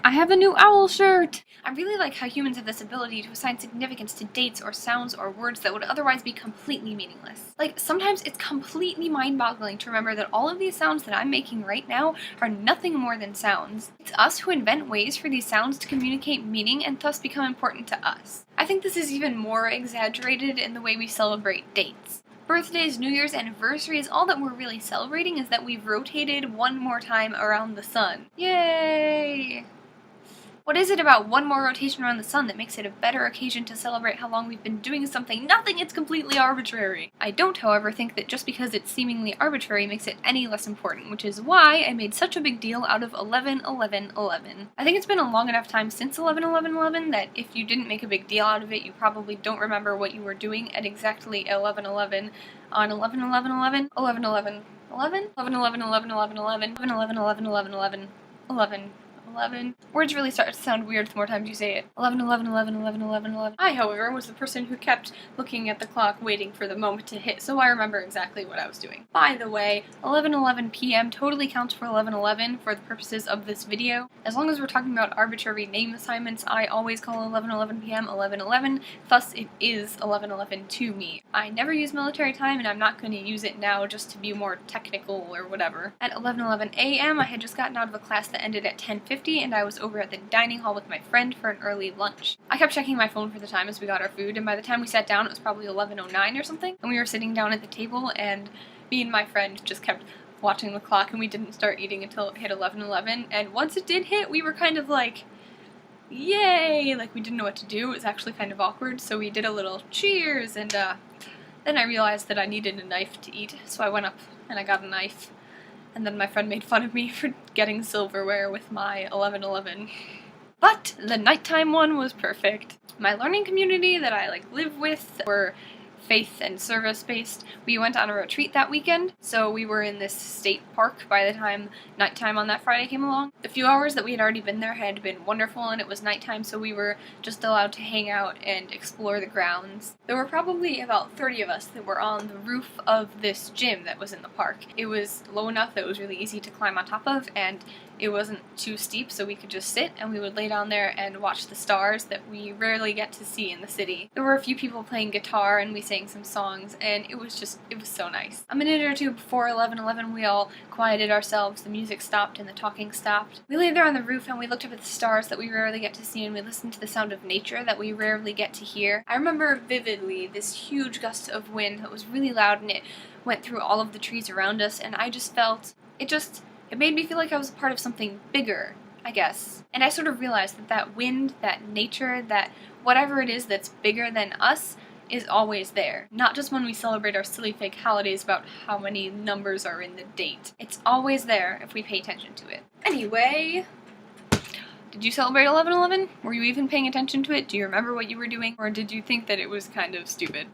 I have a new owl shirt! I really like how humans have this ability to assign significance to dates or sounds or words that would otherwise be completely meaningless. Like, sometimes it's completely mind-boggling to remember that all of these sounds that I'm making right now are nothing more than sounds. It's us who invent ways for these sounds to communicate meaning and thus become important to us. I think this is even more exaggerated in the way we celebrate dates. Birthdays, New Year's, anniversaries, all that we're really celebrating is that we've rotated one more time around the sun. Yay! What is it about one more rotation around the sun that makes it a better occasion to celebrate how long we've been doing something? Nothing, it's completely arbitrary! I don't, however, think that just because it's seemingly arbitrary makes it any less important, which is why I made such a big deal out of 11-11-11. I think it's been a long enough time since 11-11-11 that if you didn't make a big deal out of it, you probably don't remember what you were doing at exactly 11-11 on 11-11-11, 11-11-11, 11-11-11-11-11, 11-11-11-11-11. 11. Words really start to sound weird the more times you say it. 11, 11, 11, 11, 11, 11. I, however, was the person who kept looking at the clock waiting for the moment to hit, so I remember exactly what I was doing. By the way, 11:11 p.m. totally counts for 11:11 for the purposes of this video. As long as we're talking about arbitrary name assignments, I always call 11:11 p.m. 11:11, thus it is 11:11 to me. I never use military time, and I'm not going to use it now just to be more technical or whatever. At 11:11 a.m., I had just gotten out of a class that ended at 10:50, and I was over at the dining hall with my friend for an early lunch. I kept checking my phone for the time as we got our food, and by the time we sat down it was probably 11:09 or something, and we were sitting down at the table, and me and my friend just kept watching the clock, and we didn't start eating until it hit 11:11, and once it did hit, we were kind of like, yay! Like, we didn't know what to do. It was actually kind of awkward, so we did a little cheers, and then I realized that I needed a knife to eat, so I went up and I got a knife. And then my friend made fun of me for getting silverware with my 11:11. But the nighttime one was perfect. My learning community that I live with were faith and service based. We went on a retreat that weekend, so we were in this state park by the time nighttime on that Friday came along. The few hours that we had already been there had been wonderful, and it was nighttime, so we were just allowed to hang out and explore the grounds. There were probably about 30 of us that were on the roof of this gym that was in the park. It was low enough that it was really easy to climb on top of, and it wasn't too steep, so we could just sit and we would lay down there and watch the stars that we rarely get to see in the city. There were a few people playing guitar and we sang some songs, and it was so nice. A minute or two before 11:11 we all quieted ourselves, the music stopped and the talking stopped. We lay there on the roof and we looked up at the stars that we rarely get to see, and we listened to the sound of nature that we rarely get to hear. I remember vividly this huge gust of wind that was really loud, and it went through all of the trees around us, and I just felt, it made me feel like I was a part of something bigger, I guess. And I sort of realized that that wind, that nature, that whatever it is that's bigger than us is always there. Not just when we celebrate our silly fake holidays about how many numbers are in the date. It's always there if we pay attention to it. Anyway, did you celebrate 11:11? Were you even paying attention to it? Do you remember what you were doing? Or did you think that it was kind of stupid?